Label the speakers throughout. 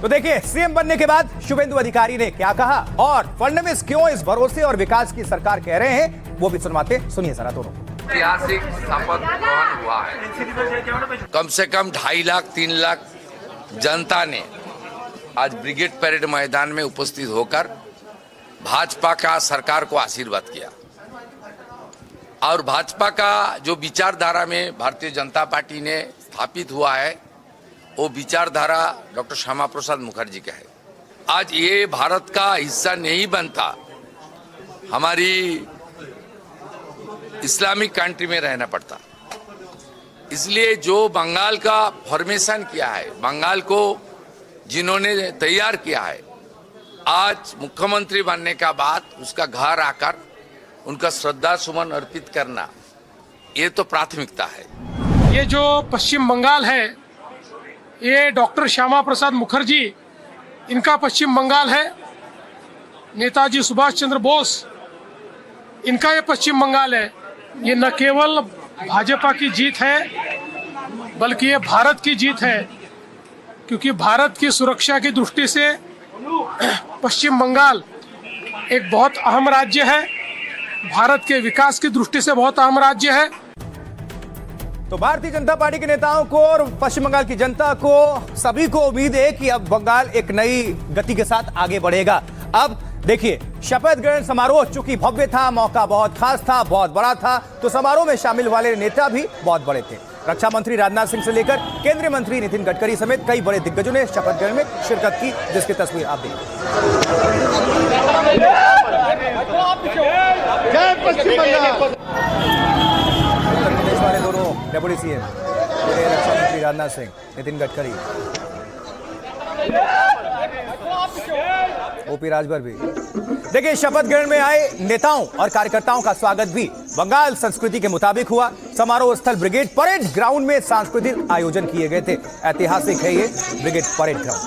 Speaker 1: तो देखिए, सीएम बनने के बाद शुभेंदु अधिकारी ने क्या कहा और फडणवीस क्यों इस भरोसे और विकास की सरकार कह रहे हैं, वो भी सुनवाते। सुनिए जरा दोनों।
Speaker 2: ऐतिहासिक शपथ ग्रहण हुआ है। कम से कम 2.5 लाख 3 लाख जनता ने आज ब्रिगेड परेड मैदान में उपस्थित होकर भाजपा का सरकार को आशीर्वाद किया और भाजपा का जो विचारधारा में भारतीय जनता पार्टी ने स्थापित हुआ है वो विचारधारा डॉक्टर श्यामा प्रसाद मुखर्जी का है। आज ये भारत का हिस्सा नहीं बनता, हमारी इस्लामिक कंट्री में रहना पड़ता। इसलिए जो बंगाल का फॉर्मेशन किया है, बंगाल को जिन्होंने तैयार किया है, आज मुख्यमंत्री बनने का बाद उसका घर आकर उनका श्रद्धा सुमन अर्पित करना, ये तो प्राथमिकता है।
Speaker 3: ये जो पश्चिम बंगाल है, ये डॉक्टर श्यामा प्रसाद मुखर्जी इनका पश्चिम बंगाल है। नेताजी सुभाष चंद्र बोस इनका ये पश्चिम बंगाल है। ये न केवल भाजपा की जीत है बल्कि ये भारत की जीत है, क्योंकि भारत की सुरक्षा की दृष्टि से पश्चिम बंगाल एक बहुत अहम राज्य है, भारत के विकास की दृष्टि से बहुत अहम राज्य है।
Speaker 1: तो भारतीय जनता पार्टी के नेताओं को और पश्चिम बंगाल की जनता को, सभी को उम्मीद है कि अब बंगाल एक नई गति के साथ आगे बढ़ेगा। अब देखिए, शपथ ग्रहण समारोह चूंकि भव्य था, मौका बहुत खास था, बहुत बड़ा था, तो समारोह में शामिल वाले नेता भी बहुत बड़े थे। रक्षा मंत्री राजनाथ सिंह से लेकर केंद्रीय मंत्री नितिन गडकरी समेत कई बड़े दिग्गजों ने शपथ ग्रहण में शिरकत की, जिसकी तस्वीर आप देखिए। उत्तर प्रदेश वाले दोनों डेप्यूटी सीएम, रक्षा मंत्री राजनाथ सिंह, नितिन गडकरी, ओपी राजभर भी। देखिए, शपथ ग्रहण में आए नेताओं और कार्यकर्ताओं का स्वागत भी बंगाल संस्कृति के मुताबिक हुआ। समारोह स्थल ब्रिगेड परेड ग्राउंड में सांस्कृतिक आयोजन किए गए थे। ऐतिहासिक है ये ब्रिगेड परेड ग्राउंड।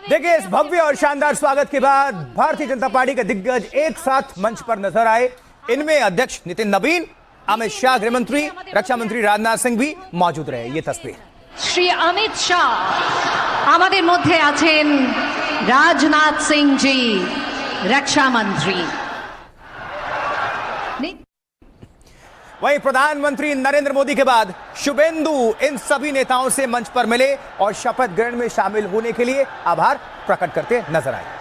Speaker 1: देखिए, इस भव्य और शानदार स्वागत के बाद भारतीय जनता पार्टी के दिग्गज एक साथ मंच पर नजर आए। इनमें अध्यक्ष नितिन नवीन, अमित शाह गृह मंत्री, रक्षा मंत्री राजनाथ सिंह भी मौजूद रहे। ये तस्वीर।
Speaker 4: श्री अमित शाह हमारे मध्य आছেন, राजनाथ सिंह जी रक्षा मंत्री।
Speaker 1: वहीं प्रधानमंत्री नरेंद्र मोदी के बाद शुभेंदु इन सभी नेताओं से मंच पर मिले और शपथ ग्रहण में शामिल होने के लिए आभार प्रकट करते नजर आए।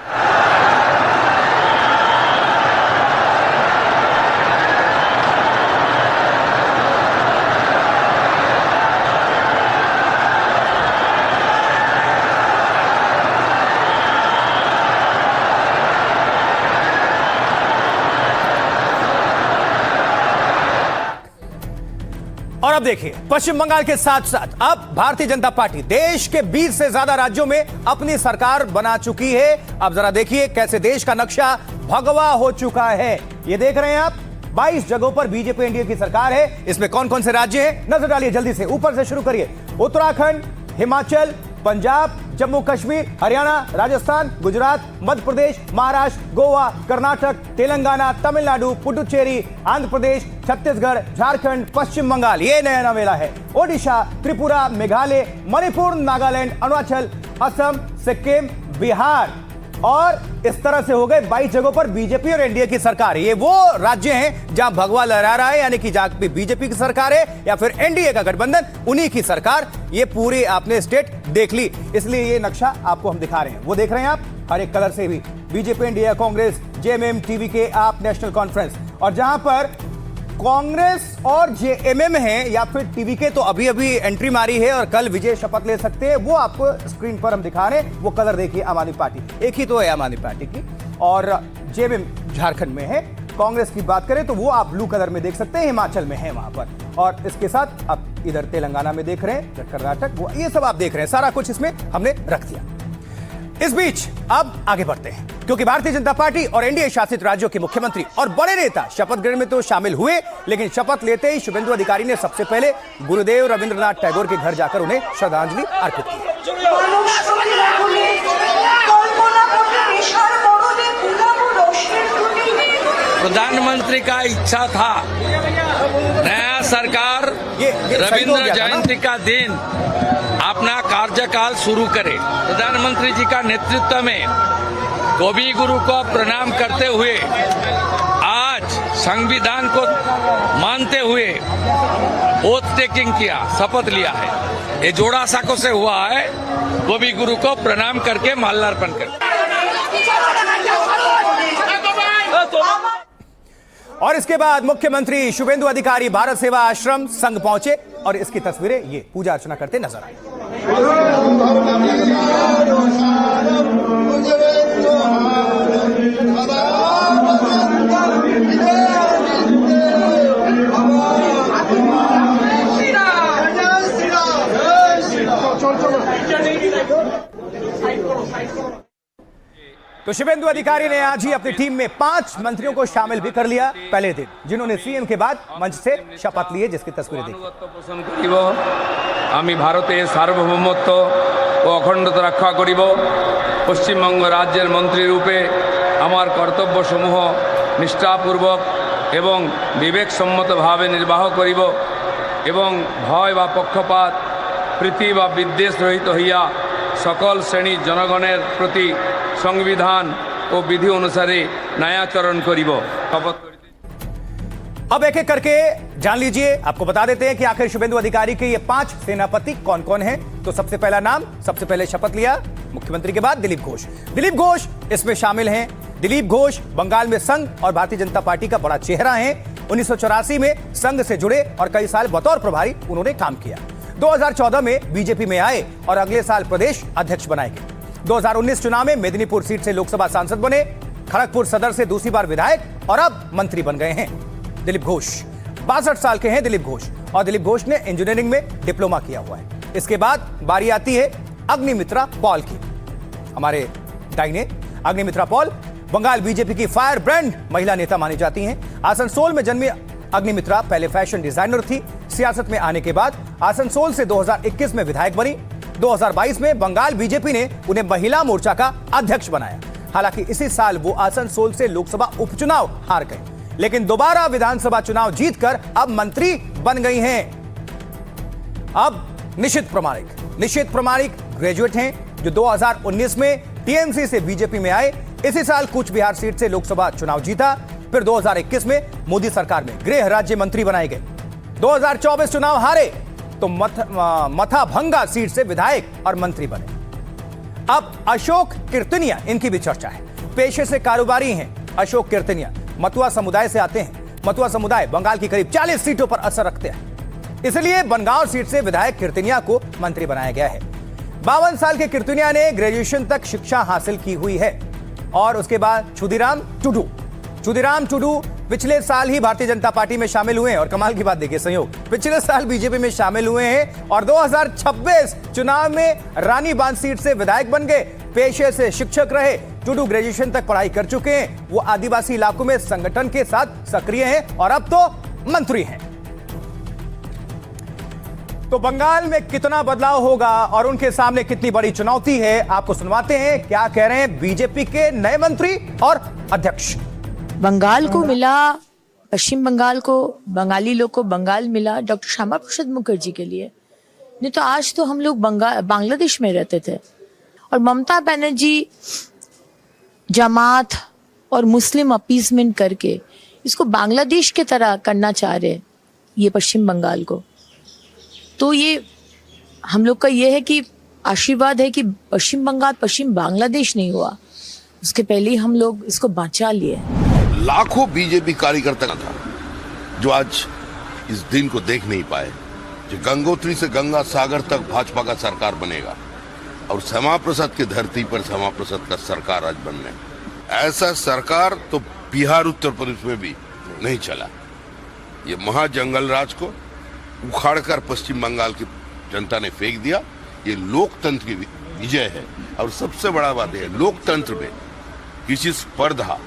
Speaker 1: और अब देखिए, पश्चिम बंगाल के साथ साथ अब भारतीय जनता पार्टी देश के 20 से ज्यादा राज्यों में अपनी सरकार बना चुकी है। अब जरा देखिए कैसे देश का नक्शा भगवा हो चुका है। ये देख रहे हैं आप, 22 जगहों पर बीजेपी एनडीए की सरकार है। इसमें कौन कौन से राज्य हैं, नजर डालिए जल्दी से, ऊपर से शुरू करिए। उत्तराखंड, हिमाचल, पंजाब, जम्मू कश्मीर, हरियाणा, राजस्थान, गुजरात, मध्य प्रदेश, महाराष्ट्र, गोवा, कर्नाटक, तेलंगाना, तमिलनाडु, पुडुचेरी, आंध्र प्रदेश, छत्तीसगढ़, झारखंड, पश्चिम बंगाल, ये नया नवेला है, ओडिशा, त्रिपुरा, मेघालय, मणिपुर, नागालैंड, अरुणाचल, असम, सिक्किम, बिहार। और इस तरह से हो गए 22 जगहों पर बीजेपी और एनडीए की सरकार। ये वो राज्य हैं जहां भगवा लहरा रहा है, यानी कि जहां पे बीजेपी की सरकार है या फिर एनडीए का गठबंधन, उन्हीं की सरकार। ये पूरे आपने स्टेट देख ली, इसलिए ये नक्शा आपको हम दिखा रहे हैं। वो देख रहे हैं आप हर एक कलर से भी, BJP, NDA, Congress, JMM, TVK, आप, नेशनल कॉन्फ्रेंस। और जहां पर कांग्रेस और जेएमएम है या फिर टीवीके तो अभी अभी एंट्री मारी है और कल विजय शपथ ले सकते हैं, वो आपको स्क्रीन पर हम दिखा रहे हैं। वो कलर देखिए, आम आदमी पार्टी एक ही तो है आम आदमी पार्टी की, और जेएमएम झारखंड में है, कांग्रेस की बात करें तो वो आप ब्लू कलर में देख सकते हैं, हिमाचल में है वहां पर, और इसके साथ आप इधर तेलंगाना में देख रहे हैं, कर्नाटक, वो ये सब आप देख रहे हैं, सारा कुछ इसमें हमने रख दिया। इस बीच अब आगे बढ़ते हैं, क्योंकि भारतीय जनता पार्टी और एनडीए शासित राज्यों के मुख्यमंत्री और बड़े नेता शपथ ग्रहण में तो शामिल हुए, लेकिन शपथ लेते ही शुभेंदु अधिकारी ने सबसे पहले गुरुदेव रविंद्रनाथ टैगोर के घर जाकर उन्हें श्रद्धांजलि अर्पित की।
Speaker 2: प्रधानमंत्री का इच्छा था नया सरकार रविंद्र जयंती का दिन अपना कार्यकाल शुरू करे। प्रधानमंत्री जी का नेतृत्व में कवि गुरु को प्रणाम करते हुए आज संविधान को मानते हुए ओथ टेकिंग किया, शपथ लिया है। ये जोड़ा साको से हुआ है, कवि गुरु को प्रणाम करके माल्यार्पण करके।
Speaker 1: और इसके बाद मुख्यमंत्री शुभेंदु अधिकारी भारत सेवा आश्रम संघ पहुंचे और इसकी तस्वीरें ये पूजा अर्चना करते नजर आई। तो शुभेंदु अधिकारी ने आज ही अपनी टीम में 5 मंत्रियों को शामिल भी कर लिया पहले दिन, जिन्होंने सीएम के बाद मंच से शपथ लिए, जिसकी तस्वीरें देखिए।
Speaker 5: आमी भारतेर सार्वभौमत्व ও অখণ্ডতা রক্ষা করিব। পশ্চিমবঙ্গ রাজ্যের মন্ত্রী রূপে আমার কর্তব্যসমূহ নিষ্ঠাপূর্বক এবং বিবেকসম্মতভাবে নির্বাহ করিব এবং ভয় বা পক্ষপাত প্রীতি বা বিদ্বেষ রহিত হইয়া সকল শ্রেণীর জনগণের প্রতি संविधान और विधि अनुसार न्यायाचरण करिब।
Speaker 1: अब एक एक करके जान लीजिए, आपको बता देते हैं कि आखिर शुभेंदु अधिकारी के ये 5 सेनापति कौन कौन हैं। तो सबसे पहला नाम, सबसे पहले शपथ लिया मुख्यमंत्री के बाद दिलीप घोष। दिलीप घोष इसमें शामिल हैं। दिलीप घोष बंगाल में संघ और भारतीय जनता पार्टी का बड़ा चेहरा है। 1984 में संघ से जुड़े और कई साल बतौर प्रभारी उन्होंने काम किया। 2014 में बीजेपी में आए और अगले साल प्रदेश अध्यक्ष बनाए गए। 2019 चुनाव में मेदिनीपुर सीट से लोकसभा सांसद बने, खड़गपुर सदर से दूसरी बार विधायक और अब मंत्री बन गए हैं दिलीप घोष। 62 साल के हैं दिलीप घोष और दिलीप घोष ने इंजीनियरिंग में डिप्लोमा किया हुआ है। इसके बाद बारी आती है अग्निमित्रा पॉल की। हमारे दाईने अग्निमित्रा पॉल बंगाल बीजेपी की फायर ब्रांड महिला नेता मानी जाती हैं। आसनसोल में जन्मी अग्निमित्रा पहले फैशन डिजाइनर थी। सियासत में आने के बाद आसनसोल से 2021 में विधायक बनी। 2022 में बंगाल बीजेपी ने उन्हें महिला मोर्चा का अध्यक्ष बनाया। हालांकि इसी साल वो आसनसोल से लोकसभा उपचुनाव हार गए, लेकिन दोबारा विधानसभा चुनाव जीतकर अब मंत्री बन गई हैं। अब निशित प्रमाणिक ग्रेजुएट हैं, जो 2019 में टीएमसी से बीजेपी में आए। इसी साल कूच बिहार सीट से लोकसभा चुनाव जीता, फिर 2021 में मोदी सरकार में गृह राज्य मंत्री बनाए गए। 2024 चुनाव हारे तो मथाभंगा सीट से विधायक और मंत्री बने। अब अशोक कीर्तनिया इनकी भी चर्चा है। पेशे से कारोबारी हैं अशोक कीर्तनिया, मथुआ समुदाय से आते हैं। मथुआ समुदाय बंगाल की करीब 40 सीटों पर असर रखते हैं, इसलिए बनगांव सीट से विधायक कीर्तनिया को मंत्री बनाया गया है। 52 साल के कीर्तनिया ने ग्रेजुएशन तक शिक्षा हासिल की हुई है। और उसके बाद क्षुदीराम टुडू पिछले साल ही भारतीय जनता पार्टी में शामिल हुए हैं। और कमाल की बात देखिए, संयोग पिछले साल बीजेपी में शामिल हुए हैं और 2026 चुनाव में रानी बांध सीट से विधायक बन गए। पेशे से शिक्षक रहे। टुडू ग्रेजुएशन तक पढ़ाई कर चुके हैं। वो आदिवासी इलाकों में संगठन के साथ सक्रिय हैं और अब तो मंत्री हैं। तो बंगाल में कितना बदलाव होगा और उनके सामने कितनी बड़ी चुनौती है, आपको सुनवाते हैं क्या कह रहे हैं बीजेपी के नए मंत्री और अध्यक्ष।
Speaker 6: बंगाल को मिला, पश्चिम बंगाल को, बंगाली लोग को बंगाल मिला डॉक्टर श्यामा प्रसाद मुखर्जी के लिए। नहीं तो आज तो हम लोग बांग्लादेश में रहते थे। और ममता बनर्जी जमात और मुस्लिम अपीसमेंट करके इसको बांग्लादेश की तरह करना चाह रहे ये पश्चिम बंगाल को। तो ये हम लोग का ये है कि आशीर्वाद है कि पश्चिम बंगाल पश्चिम बांग्लादेश नहीं हुआ, उसके पहले ही हम लोग इसको बचा लिए।
Speaker 7: लाखों बीजेपी कार्यकर्ता था जो आज इस दिन को देख नहीं पाए, जो गंगोत्री से गंगा सागर तक भाजपा का सरकार बनेगा और श्यामा प्रसाद की धरती पर श्यामा प्रसाद का सरकार आज बनने। ऐसा सरकार तो बिहार उत्तर प्रदेश में भी नहीं चला। ये महाजंगल राज को उखाड़कर पश्चिम बंगाल की जनता ने फेंक दिया। ये लोकतंत्र की विजय है। और सबसे बड़ा बात है, लोकतंत्र में किसी स्पर्धा,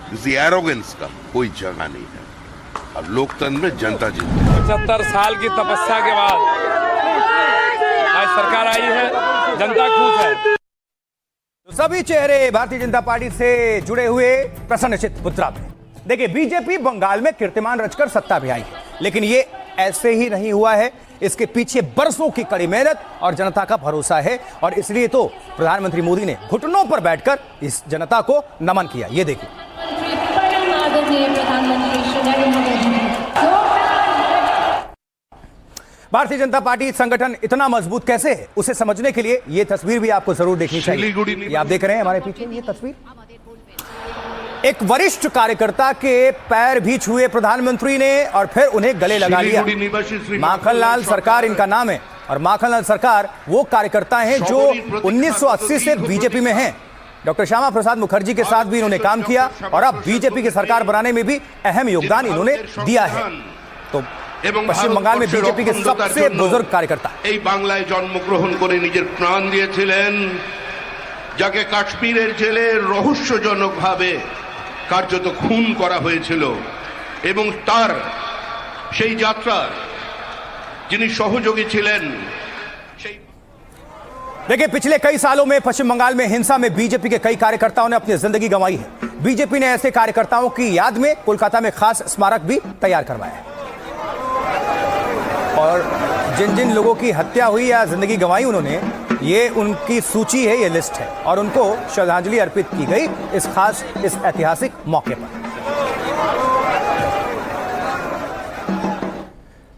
Speaker 7: किसी एरोगेंस का कोई जगह नहीं है। अब लोकतंत्र में जनता जीती है।
Speaker 5: 75 साल की तपस्या के बाद आज सरकार आई है, जनता खुश है।
Speaker 1: तो सभी चेहरे भारतीय जनता पार्टी से जुड़े हुए प्रसन्नचित्त मुद्रा में। देखिए, बीजेपी बंगाल में कीर्तिमान रचकर सत्ता भी आई, लेकिन ये ऐसे ही नहीं हुआ है। इसके पीछे बरसों की कड़ी मेहनत और जनता का भरोसा है, और इसलिए तो प्रधानमंत्री मोदी ने घुटनों पर बैठकर इस जनता को नमन किया। ये देखिए, भारतीय जनता पार्टी संगठन इतना मजबूत कैसे है, उसे समझने के लिए ये तस्वीर भी आपको जरूर देखनी चाहिए। ये आप देख रहे हैं हमारे पीछे ये तस्वीर, एक वरिष्ठ कार्यकर्ता के पैर भी छुए प्रधानमंत्री ने और फिर उन्हें गले लगा लिया। माखनलाल सरकार इनका नाम है, और माखनलाल सरकार वो कार्यकर्ता हैं जो 1980 से बीजेपी में हैं। डॉक्टर श्यामा प्रसाद मुखर्जी के साथ भी इन्होंने काम किया, और अब बीजेपी की सरकार बनाने में भी अहम योगदान इन्होंने दिया है। तो पश्चिम बंगाल में बीजेपी के सबसे बुजुर्ग कार्यकर्ता
Speaker 8: এই বাংলায় জন্মগ্রহণ করে নিজের প্রাণ দিয়েছিলেন, যাকে কাশ্মীরের জেলে রহস্যজনকভাবে কার্যত খুন করা হয়েছিল, এবং তার সেই যাত্রার যিনি সহযোগী ছিলেন।
Speaker 1: देखिए, पिछले कई सालों में पश्चिम बंगाल में हिंसा में बीजेपी के कई कार्यकर्ताओं ने अपनी जिंदगी गंवाई है। बीजेपी ने ऐसे कार्यकर्ताओं की याद में कोलकाता में खास स्मारक भी तैयार करवाया है, और जिन जिन लोगों की हत्या हुई या जिंदगी गंवाई उन्होंने, ये उनकी सूची है, ये लिस्ट है, और उनको श्रद्धांजलि अर्पित की गई इस ऐतिहासिक मौके पर।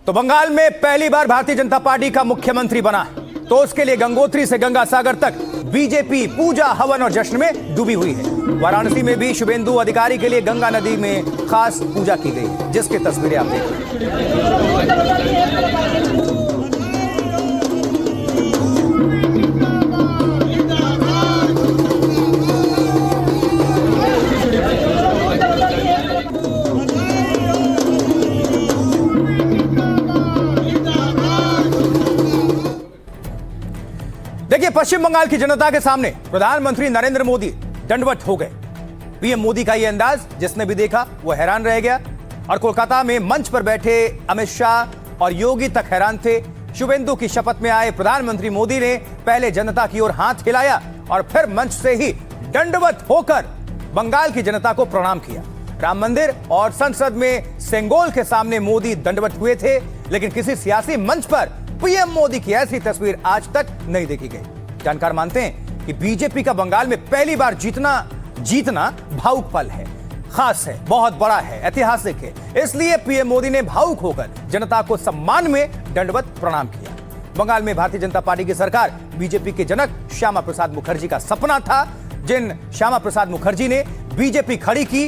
Speaker 1: तो बंगाल में पहली बार भारतीय जनता पार्टी का मुख्यमंत्री बना, तो उसके लिए गंगोत्री से गंगा सागर तक बीजेपी पूजा, हवन और जश्न में डूबी हुई है। वाराणसी में भी शुभेंदु अधिकारी के लिए गंगा नदी में खास पूजा की गई, जिसकी तस्वीरें आप देखें। देखिए, पश्चिम बंगाल की जनता के सामने प्रधानमंत्री नरेंद्र मोदी दंडवत हो गए। पीएम मोदी का यह अंदाज जिसने भी देखा वो हैरान रह गया, और कोलकाता में मंच पर बैठे अमित शाह और योगी तक हैरान थे। शुभेंदु की शपथ में आए प्रधानमंत्री मोदी ने पहले जनता की ओर हाथ हिलाया और फिर मंच से ही दंडवत होकर बंगाल की जनता को प्रणाम किया। राम मंदिर और संसद में सेंगोल के सामने मोदी दंडवत हुए थे, लेकिन किसी सियासी मंच पर पीएम मोदी की ऐसी तस्वीर आज तक नहीं देखी गई। जानकार मानते हैं कि बीजेपी का बंगाल में पहली बार जीतना भावुक पल है, खास है, बहुत बड़ा है, ऐतिहासिक है। इसलिए पीएम मोदी ने भावुक होकर जनता को सम्मान में दंडवत प्रणाम किया। बंगाल में भारतीय जनता पार्टी की सरकार बीजेपी के जनक श्यामा प्रसाद मुखर्जी का सपना था। जिन श्यामा प्रसाद मुखर्जी ने बीजेपी खड़ी की,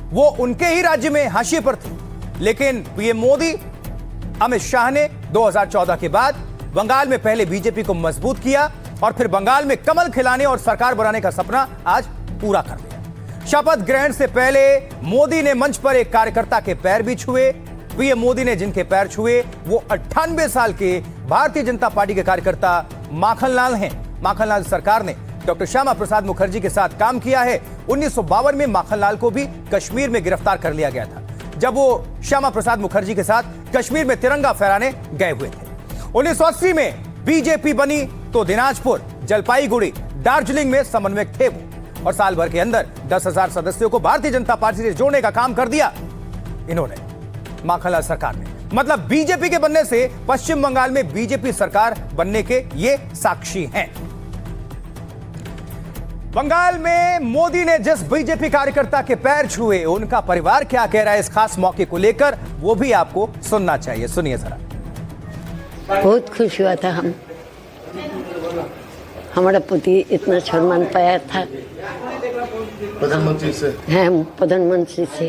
Speaker 1: वो उनके ही राज्य में हाशिए पर थी, लेकिन पीएम मोदी अमित शाह ने 2014 के बाद बंगाल में पहले बीजेपी को मजबूत किया, और फिर बंगाल में कमल खिलाने और सरकार बनाने का सपना आज पूरा कर लिया। शपथ ग्रहण से पहले मोदी ने मंच पर एक कार्यकर्ता के पैर भी छुए। पीएम मोदी ने जिनके पैर छुए वो 98 साल के भारतीय जनता पार्टी के कार्यकर्ता माखनलाल हैं। माखनलाल सरकार ने डॉक्टर श्यामा प्रसाद मुखर्जी के साथ काम किया है। 1952 में माखनलाल को भी कश्मीर में गिरफ्तार कर लिया गया था, जब वो श्यामा प्रसाद मुखर्जी के साथ कश्मीर में तिरंगा फहराने गए हुए थे। 1980 में बीजेपी बनी तो दिनाजपुर, जलपाईगुड़ी, दार्जिलिंग में समन्वयक थे वो, और साल भर के अंदर 10,000 सदस्यों को भारतीय जनता पार्टी से जोड़ने का काम कर दिया इन्होंने, माखनलाल सरकार ने। मतलब बीजेपी के बनने से पश्चिम बंगाल में बीजेपी सरकार बनने के ये साक्षी हैं। बंगाल में मोदी ने जिस बीजेपी कार्यकर्ता के पैर छुए, उनका परिवार क्या कह रहा है इस खास मौके को लेकर, वो भी आपको सुनना चाहिए। सुनिए जरा।
Speaker 9: बहुत खुश हुआ था हम, हमारा पति इतना सम्मान पाया था
Speaker 7: प्रधानमंत्री से।
Speaker 9: हम प्रधानमंत्री से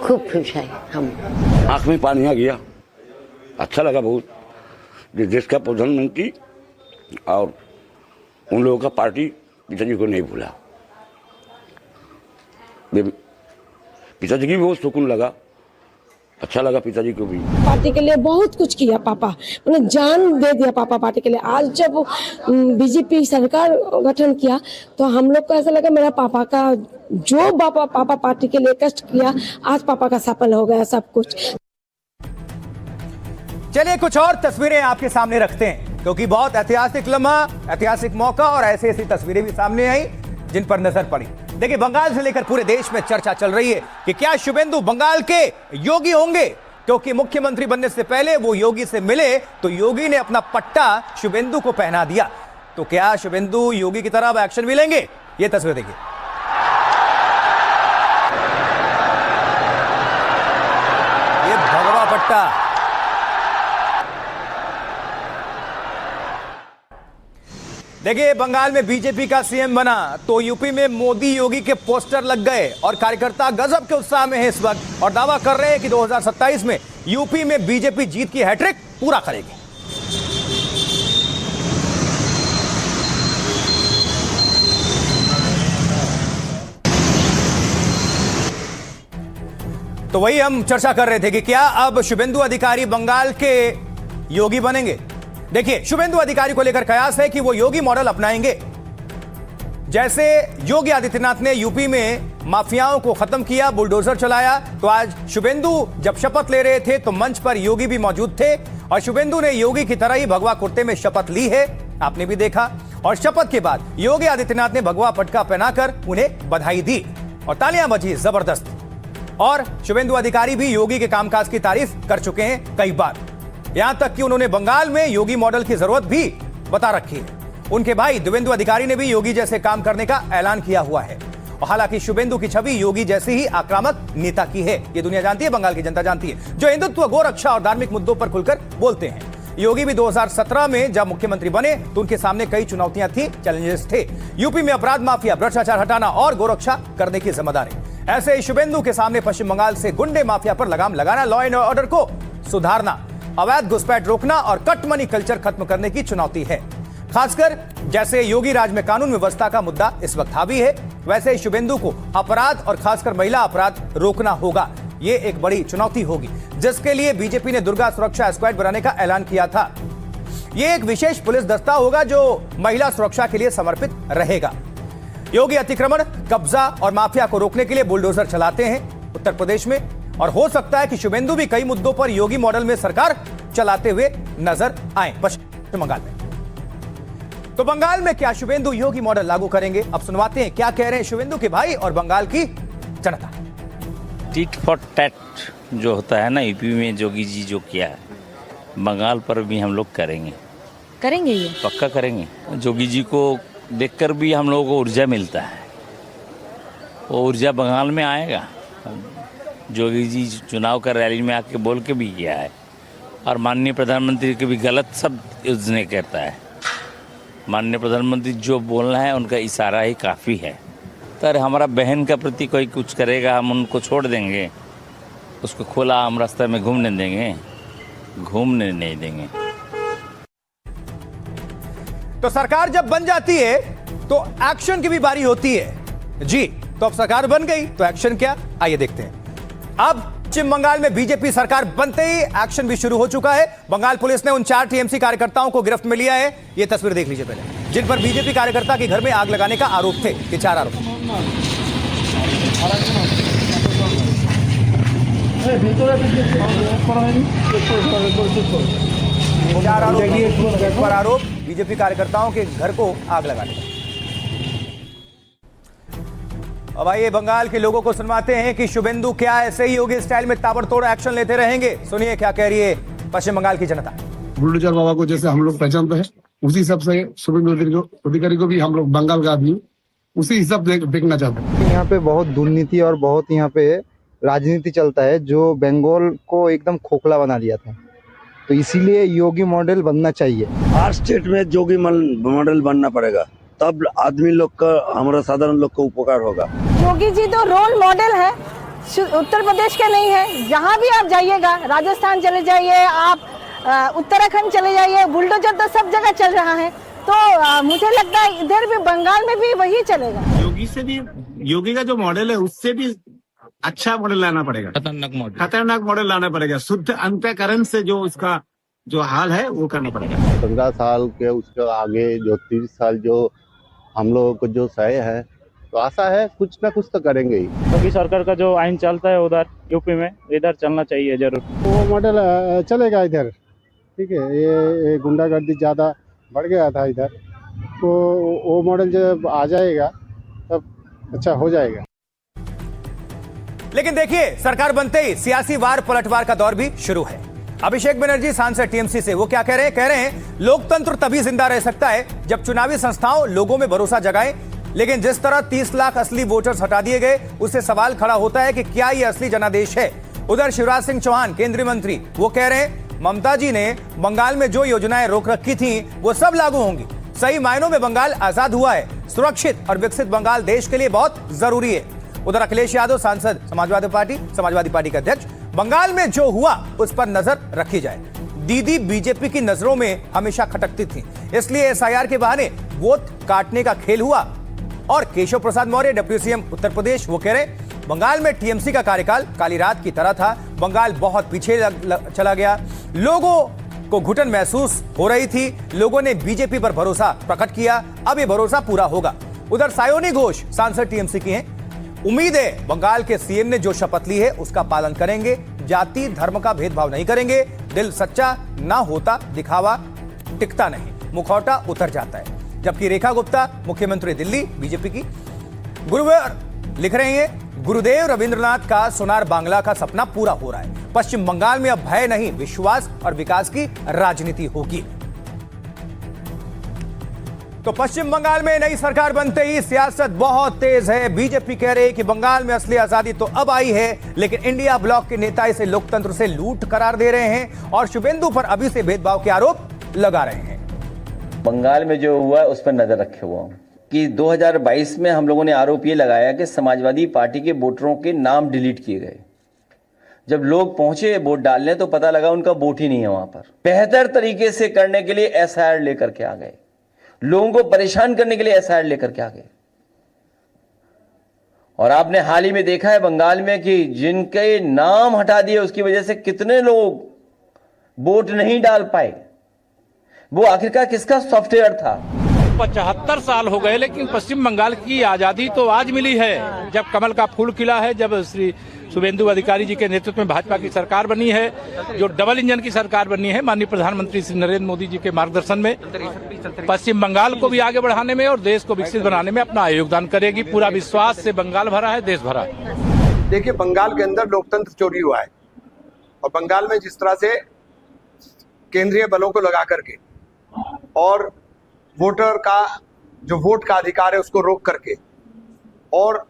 Speaker 9: खूब खुश है हम।
Speaker 10: आँख में पानी आ गया, अच्छा लगा बहुत। देश का प्रधानमंत्री और उन लोगों का पार्टी पिताजी को नहीं भूला। पिताजी की भी बहुत सुकून लगा, अच्छा लगा पिताजी को भी।
Speaker 11: पार्टी के लिए बहुत कुछ किया पापा, उन्हें जान दे दिया पापा पार्टी के लिए। आज जब बीजेपी सरकार गठन किया तो हम लोग को ऐसा लगा मेरा पापा का जो पापा पार्टी के लिए कष्ट किया, आज पापा का सफल हो गया सब कुछ।
Speaker 1: चलिए कुछ और तस्वीरें आपके सामने रखते हैं, क्योंकि बहुत ऐतिहासिक लम्हा, ऐतिहासिक मौका और ऐसी ऐसी तस्वीरें भी सामने आई जिन पर नजर पड़ी। देखिए, बंगाल से लेकर पूरे देश में चर्चा चल रही है कि क्या शुभेंदु बंगाल के योगी होंगे, क्योंकि मुख्यमंत्री बनने से पहले वो योगी से मिले तो योगी ने अपना पट्टा शुभेंदु को पहना दिया। तो क्या शुभेंदु योगी की तरह एक्शन भी लेंगे? ये तस्वीर देखिए। ये भगवा पट्टा। देखिए, बंगाल में बीजेपी का सीएम बना तो यूपी में मोदी योगी के पोस्टर लग गए और कार्यकर्ता गजब के उत्साह में है इस वक्त और दावा कर रहे हैं कि 2027 में यूपी में बीजेपी जीत की हैट्रिक पूरा करेगी। तो वही हम चर्चा कर रहे थे कि क्या अब शुभेंदु अधिकारी बंगाल के योगी बनेंगे। देखिए, शुभेंदु अधिकारी को लेकर कयास है कि वो योगी मॉडल अपनाएंगे। जैसे योगी आदित्यनाथ ने यूपी में माफियाओं को खत्म किया, बुलडोजर चलाया, तो आज शुभेंदु जब शपथ ले रहे थे तो मंच पर योगी भी मौजूद थे और शुभेंदु ने योगी की तरह ही भगवा कुर्ते में शपथ ली है, आपने भी देखा। और शपथ के बाद योगी आदित्यनाथ ने भगवा पटका पहनाकर उन्हें बधाई दी और तालियां बजी जबरदस्त। और शुभेंदु अधिकारी भी योगी के कामकाज की तारीफ कर चुके हैं कई बार, यहां तक कि उन्होंने बंगाल में योगी मॉडल की जरूरत भी बता रखी है। उनके भाई देवेंदु अधिकारी ने भी योगी जैसे काम करने का ऐलान किया हुआ है। और हालांकि शुभेंदु की छवि योगी जैसी ही आक्रामक नेता की है, ये दुनिया जानती है, बंगाल की जनता जानती है, जो हिंदुत्व, गोरक्षा और धार्मिक मुद्दों पर खुलकर बोलते हैं। योगी भी 2017 में जब मुख्यमंत्री बने तो उनके सामने कई चुनौतियां थी, चैलेंजेस थे। यूपी में अपराध माफिया, भ्रष्टाचार हटाना और गोरक्षा करने की जिम्मेदारी। ऐसे ही शुभेंदु के सामने पश्चिम बंगाल से गुंडे माफिया पर लगाम लगाना, लॉ एंड ऑर्डर को सुधारना, अवैध घुसपैठ रोकना और कट मनी कल्चर खत्म करने की चुनौती है। खासकर जैसे योगी राज में कानून व्यवस्था का मुद्दा इस वक्त हावी है, वैसे ही शुभेंदु को अपराध और खासकर महिला अपराध रोकना होगा। ये एक बड़ी चुनौती होगी, जिसके लिए बीजेपी ने दुर्गा सुरक्षा स्क्वाड बनाने का ऐलान किया था। ये एक विशेष पुलिस दस्ता होगा जो महिला सुरक्षा के लिए समर्पित रहेगा। योगी अतिक्रमण, कब्जा और माफिया को रोकने के लिए बुलडोजर चलाते हैं उत्तर प्रदेश में, और हो सकता है कि शुभेंदु भी कई मुद्दों पर योगी मॉडल में सरकार चलाते हुए नजर आए पश्चिम बंगाल में। तो बंगाल में क्या शुभेंदु योगी मॉडल लागू करेंगे? अब सुनवाते हैं क्या कह रहे हैं शुभेंदु के भाई और बंगाल की जनता।
Speaker 12: टिट फॉर टैट जो होता है ना यूपी में, जोगी जी जो किया है, बंगाल पर भी हम लोग करेंगे
Speaker 6: ये
Speaker 12: पक्का करेंगे। जोगी जी को देखकर भी हम लोगों को ऊर्जा मिलता है, वो ऊर्जा बंगाल में आएगा। जोगी जी चुनाव का रैली में आके बोल के भी किया है और माननीय प्रधानमंत्री के भी गलत शब्द यूज नहीं करता है। माननीय प्रधानमंत्री जो बोलना है उनका इशारा ही काफ़ी है। तो हमारा बहन का प्रति कोई कुछ करेगा, हम उनको छोड़ देंगे, उसको खुला हम रास्ते में घूमने देंगे? घूमने नहीं देंगे।
Speaker 1: तो सरकार जब बन जाती है तो एक्शन की भी बारी होती है जी। तो अब सरकार बन गई तो एक्शन क्या, आइए देखते हैं। अब पश्चिम बंगाल में बीजेपी सरकार बनते ही एक्शन भी शुरू हो चुका है। बंगाल पुलिस ने उन 4 टीएमसी कार्यकर्ताओं को गिरफ्त में लिया है। ये तस्वीर देख लीजिए पहले, जिन पर बीजेपी कार्यकर्ता के घर में आग लगाने का आरोप थे। ये 4 आरोप, 4 आरोप बीजेपी कार्यकर्ताओं के घर को आग लगाने का। अब आइए बंगाल के लोगों को सुनवाते हैं कि शुभेंदु क्या ऐसे ही योगी स्टाइल में ताबड़तोड़ एक्शन लेते रहेंगे। सुनिए क्या कह रही है पश्चिम बंगाल की जनता।
Speaker 13: बुलडोजर बाबा को जैसे हम लोग पहचानते हैं, उसी हिसाब से शुभेंदु अधिकारी को भी हम लोग बंगाल का आदमी उसी हिसाब से देखना चाहते हैं।
Speaker 14: यहाँ पे बहुत दुर्नीति और बहुत यहाँ पे राजनीति चलता है, जो बंगाल को एकदम खोखला बना दिया था। तो इसीलिए योगी मॉडल बनना चाहिए।
Speaker 10: हर स्टेट में योगी मॉडल बनना पड़ेगा, तब आदमी लोग का, हमारा साधारण लोग को उपकार होगा।
Speaker 11: योगी जी तो रोल मॉडल है, उत्तर प्रदेश के नहीं है। जहाँ भी आप जाइएगा, राजस्थान चले जाइए, आप उत्तराखंड चले जाइए, बुलडोजर तो सब जगह चल रहा है। तो मुझे लगता है इधर भी बंगाल में भी वही चलेगा।
Speaker 13: योगी से भी योगी का जो मॉडल है उससे भी अच्छा मॉडल लाना पड़ेगा, खतरनाक मॉडल लाना पड़ेगा। शुद्ध अंतःकरण से जो उसका जो हाल है वो करना पड़ेगा।
Speaker 14: 15 साल के उसके आगे जो 30 साल जो हम लोगों को जो सहे है, तो आशा है कुछ ना कुछ तो करेंगे ही।
Speaker 12: योगी सरकार का जो आइन चलता है उधर यूपी में, इधर चलना चाहिए जरूर।
Speaker 13: वो मॉडल चलेगा इधर, ठीक है। ये गुंडागर्दी ज्यादा बढ़ गया था इधर, तो वो मॉडल जब आ जाएगा तब अच्छा हो जाएगा।
Speaker 1: लेकिन देखिए, सरकार बनते ही सियासी वार पलटवार का दौर भी शुरू है। अभिषेक बनर्जी सांसद टीएमसी से वो क्या कह रहे हैं लोकतंत्र तभी जिंदा रह सकता है जब चुनावी संस्थाओं लोगों में भरोसा जगाएं। लेकिन जिस तरह 30 लाख असली वोटर्स हटा दिए गए, उससे सवाल खड़ा होता है कि क्या ये असली जनादेश है। उधर शिवराज सिंह चौहान केंद्रीय मंत्री वो कह रहे हैं ममता जी ने बंगाल में जो योजनाएं रोक रखी थी वो सब लागू होंगी। सही मायनों में बंगाल आजाद हुआ है। सुरक्षित और विकसित बंगाल देश के लिए बहुत जरूरी है। उधर अखिलेश यादव सांसद समाजवादी पार्टी के अध्यक्ष, बंगाल में जो हुआ उस पर नजर रखी जाए। दीदी बीजेपी की नजरों में हमेशा खटकती थी, इसलिए एसआईआर के बहाने वोट काटने का खेल हुआ। और केशव प्रसाद मौर्य डिप्टी सीएम उत्तर प्रदेश वो कह रहे बंगाल में टीएमसी का कार्यकाल काली रात की तरह था। बंगाल बहुत पीछे चला गया, लोगों को घुटन महसूस हो रही थी, लोगों ने बीजेपी पर भरोसा प्रकट किया, अब ये भरोसा पूरा होगा। उधर सायोनी घोष सांसद टीएमसी की हैं, उम्मीद है बंगाल के सीएम ने जो शपथ ली है उसका पालन करेंगे, जाति धर्म का भेदभाव नहीं करेंगे, दिल सच्चा ना होता दिखावा टिकता नहीं, मुखौटा उतर जाता है। जबकि रेखा गुप्ता मुख्यमंत्री दिल्ली बीजेपी की गुरुवार लिख रहे हैं गुरुदेव रविंद्रनाथ का सोनार बांग्ला का सपना पूरा हो रहा है। पश्चिम बंगाल में अब भय नहीं, विश्वास और विकास की राजनीति होगी। तो पश्चिम बंगाल में नई सरकार बनते ही सियासत बहुत तेज है। बीजेपी कह रही है कि बंगाल में असली आजादी तो अब आई है, लेकिन इंडिया ब्लॉक के नेता इसे लोकतंत्र से लूट करार दे रहे हैं और शुभेंदु पर अभी से भेदभाव के आरोप लगा रहे हैं।
Speaker 15: बंगाल में जो हुआ उस पर नजर रखे हुआ हूं कि 2022 में हम लोगों ने आरोप ये लगाया कि समाजवादी पार्टी के वोटरों के नाम डिलीट किए गए। जब लोग पहुंचे वोट डालने तो पता लगा उनका वोट ही नहीं है वहां पर। बेहतर तरीके से करने के लिए एसआईआर लेकर के आ गए, लोगों को परेशान करने के लिए एसआईआर लेकर के आ गए। और आपने हाल ही में देखा है बंगाल में कि जिनके नाम हटा दिए उसकी वजह से कितने लोग वोट नहीं डाल पाए। वो आखिरकार किसका सॉफ्टवेयर था?
Speaker 16: 75 साल हो गए, लेकिन पश्चिम बंगाल की आजादी तो आज मिली है जब कमल का फूल खिला है, जब श्री शुभेंदु अधिकारी जी के नेतृत्व में भाजपा की सरकार बनी है, जो डबल इंजन की सरकार बनी है माननीय प्रधानमंत्री श्री नरेंद्र मोदी जी के मार्गदर्शन में। पश्चिम बंगाल को भी आगे बढ़ाने में और देश को विकसित बनाने में अपना योगदान करेगी। पूरा विश्वास से बंगाल भरा है, देश भरा है।
Speaker 17: देखिए, बंगाल के अंदर लोकतंत्र चोरी हुआ है और बंगाल में जिस तरह से केंद्रीय बलों को लगा करके और वोटर का जो वोट का अधिकार है उसको रोक करके, और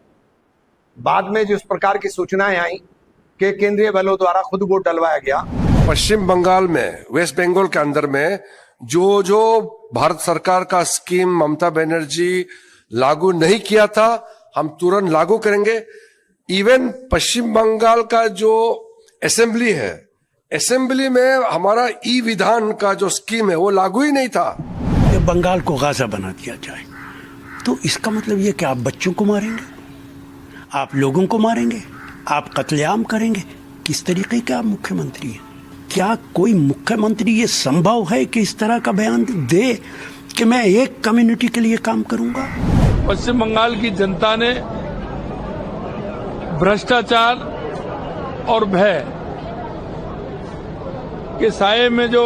Speaker 17: बाद में जिस प्रकार की सूचनाएं आई कि केंद्रीय बलों द्वारा खुद वोट डलवाया गया।
Speaker 18: पश्चिम बंगाल में, वेस्ट बंगाल के अंदर में जो भारत सरकार का स्कीम ममता बनर्जी लागू नहीं किया था, हम तुरंत लागू करेंगे। इवन पश्चिम बंगाल का जो असेंबली है, असेंबली में हमारा ई विधान का जो स्कीम है वो लागू ही नहीं था।
Speaker 19: बंगाल को गाजा बना दिया जाए तो इसका मतलब ये कि आप बच्चों को मारेंगे, आप लोगों को मारेंगे, आप कत्लेआम करेंगे। किस तरीके के आप मुख्यमंत्री हैं? क्या कोई मुख्यमंत्री ये संभव है कि इस तरह का बयान दे कि मैं एक कम्युनिटी के लिए काम करूंगा?
Speaker 5: पश्चिम बंगाल की जनता ने भ्रष्टाचार और भय के साये में जो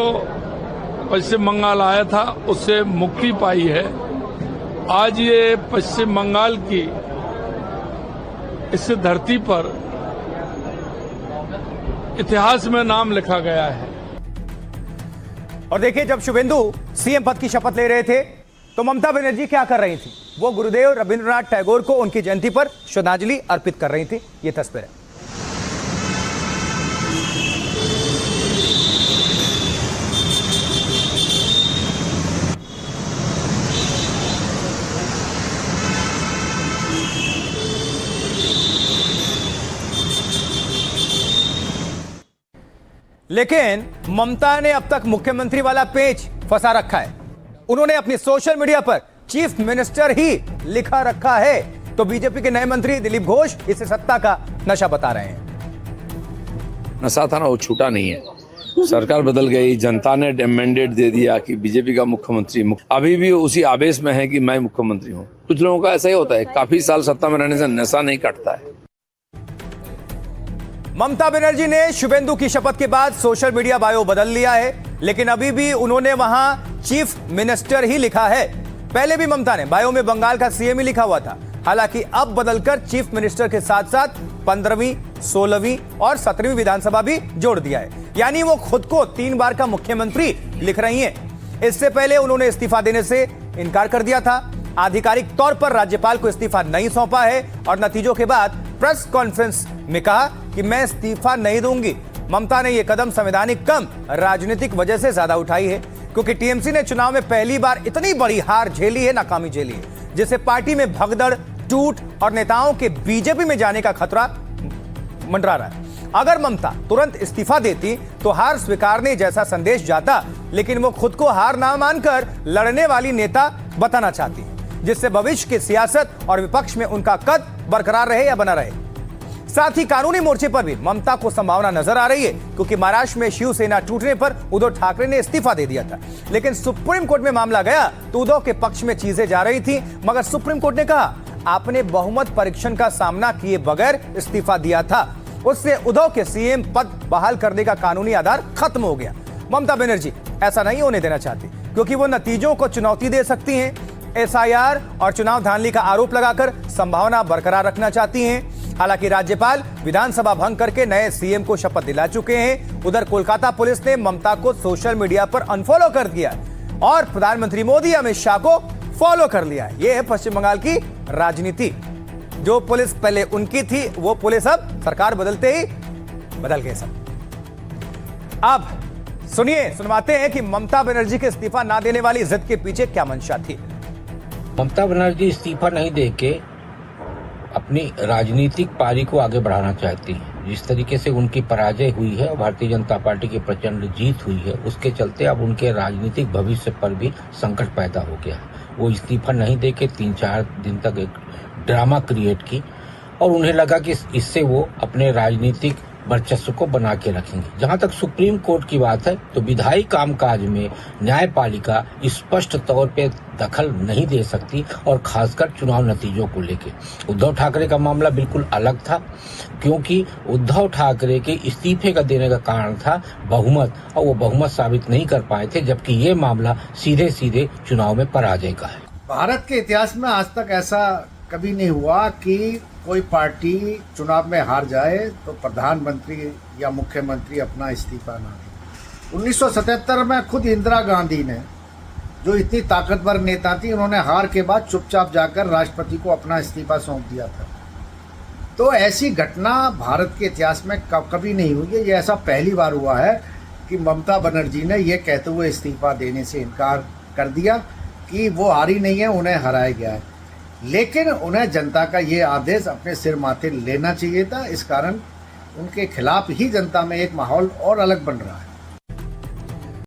Speaker 5: पश्चिम बंगाल आया था उससे मुक्ति पाई है। आज ये पश्चिम बंगाल की इस धरती पर इतिहास में नाम लिखा गया है।
Speaker 1: और देखिए, जब शुभेंदु सीएम पद की शपथ ले रहे थे तो ममता बनर्जी क्या कर रही थी? वो गुरुदेव रविंद्रनाथ टैगोर को उनकी जयंती पर श्रद्धांजलि अर्पित कर रही थी। ये तस्वीर है। लेकिन ममता ने अब तक मुख्यमंत्री वाला पेच फंसा रखा है। उन्होंने अपनी सोशल मीडिया पर चीफ मिनिस्टर ही लिखा रखा है। तो बीजेपी के नए मंत्री दिलीप घोष इसे सत्ता का नशा बता रहे हैं।
Speaker 5: नशा था ना, वो छूटा नहीं है। सरकार बदल गई, जनता ने मैंडेट दे दिया कि बीजेपी का मुख्यमंत्री अभी भी उसी आवेश में है कि मैं मुख्यमंत्री हूँ। कुछ लोगों का ऐसा ही होता है, काफी साल सत्ता में रहने से नशा नहीं कटता है।
Speaker 1: ममता बनर्जी ने शुभेंदु की शपथ के बाद सोशल मीडिया बायो बदल लिया है, लेकिन अभी भी उन्होंने वहां चीफ मिनिस्टर ही लिखा है। पहले भी ममता ने बायो में बंगाल का सीएम ही लिखा हुआ था। हालांकि अब बदलकर चीफ मिनिस्टर के साथ साथ 15वीं, 16वीं और 17वीं विधानसभा भी जोड़ दिया है। यानी वो खुद को 3 बार का मुख्यमंत्री लिख रही हैं। इससे पहले उन्होंने इस्तीफा देने से इनकार कर दिया था। आधिकारिक तौर पर राज्यपाल को इस्तीफा नहीं सौंपा है और नतीजों के बाद प्रेस कॉन्फ्रेंस में कहा कि मैं इस्तीफा नहीं दूंगी। ममता ने यह कदम संवैधानिक कम राजनीतिक वजह से ज्यादा उठाई है, क्योंकि टीएमसी ने चुनाव में पहली बार इतनी बड़ी हार झेली है, नाकामी झेली है, जिससे पार्टी में भगदड़, टूट और नेताओं के बीजेपी में जाने का खतरा मंडरा रहा है। अगर ममता तुरंत इस्तीफा देती तो हार स्वीकारने जैसा संदेश जाता, लेकिन वो खुद को हार ना मानकर लड़ने वाली नेता बताना चाहती है, जिससे भविष्य की सियासत और विपक्ष में उनका कद बरकरार रहे या बना रहे। साथ ही कानूनी मोर्चे पर भी ममता को संभावना नजर आ रही है, क्योंकि महाराष्ट्र में शिवसेना टूटने पर उद्धव ठाकरे ने इस्तीफा दे दिया था, लेकिन सुप्रीम कोर्ट में मामला गया तो उद्धव के पक्ष में चीजें जा रही थी, मगर सुप्रीम कोर्ट ने कहा आपने बहुमत परीक्षण का सामना किए बगैर इस्तीफा दिया था, उससे उद्धव के सीएम पद बहाल करने का कानूनी आधार खत्म हो गया। ममता बनर्जी ऐसा नहीं होने देना चाहती, क्योंकि वो नतीजों को चुनौती दे सकती हैं। एसआईआर और चुनाव धांधली का आरोप लगाकर संभावना बरकरार रखना चाहती हैं। हालांकि राज्यपाल विधानसभा भंग करके नए सीएम को शपथ दिला चुके हैं। उधर कोलकाता पुलिस ने ममता को सोशल मीडिया पर अनफॉलो कर दिया और प्रधानमंत्री मोदी अमित शाह को फॉलो कर लिया। यह है पश्चिम बंगाल की राजनीति। जो पुलिस पहले उनकी थी, वो पुलिस अब सरकार बदलते ही बदल गए सब। अब सुनवाते हैं कि ममता बनर्जी के इस्तीफा ना देने वाली जिद के पीछे क्या मंशा थी।
Speaker 20: ममता बनर्जी इस्तीफा नहीं देके अपनी राजनीतिक पारी को आगे बढ़ाना चाहती है। जिस तरीके से उनकी पराजय हुई है, भारतीय जनता पार्टी की प्रचंड जीत हुई है, उसके चलते अब उनके राजनीतिक भविष्य पर भी संकट पैदा हो गया। वो इस्तीफा नहीं देके 3-4 दिन तक एक ड्रामा क्रिएट की और उन्हें लगा कि इससे वो अपने राजनीतिक वर्चस्व को बना के रखेंगे। जहां तक सुप्रीम कोर्ट की बात है, तो विधायी कामकाज में न्यायपालिका स्पष्ट तौर पे दखल नहीं दे सकती, और खासकर चुनाव नतीजों को लेके। उद्धव ठाकरे का मामला बिल्कुल अलग था, क्योंकि उद्धव ठाकरे के इस्तीफे का देने का कारण था बहुमत, और वो बहुमत साबित नहीं कर पाए थे, जबकि ये मामला सीधे सीधे चुनाव में पराजय का है।
Speaker 21: भारत के इतिहास में आज तक ऐसा कभी नहीं हुआ कि कोई पार्टी चुनाव में हार जाए तो प्रधानमंत्री या मुख्यमंत्री अपना इस्तीफा ना दे। 1977 में खुद इंदिरा गांधी ने, जो इतनी ताकतवर नेता थी, उन्होंने हार के बाद चुपचाप जाकर राष्ट्रपति को अपना इस्तीफा सौंप दिया था। तो ऐसी घटना भारत के इतिहास में कभी नहीं हुई है। ये ऐसा पहली बार हुआ है कि ममता बनर्जी ने ये कहते हुए इस्तीफा देने से इनकार कर दिया कि वो हारी नहीं है, उन्हें हराया गया है। लेकिन उन्हें जनता का ये आदेश अपने सिर माथे लेना चाहिए था। इस कारण उनके खिलाफ ही जनता में एक माहौल और अलग बन रहा है।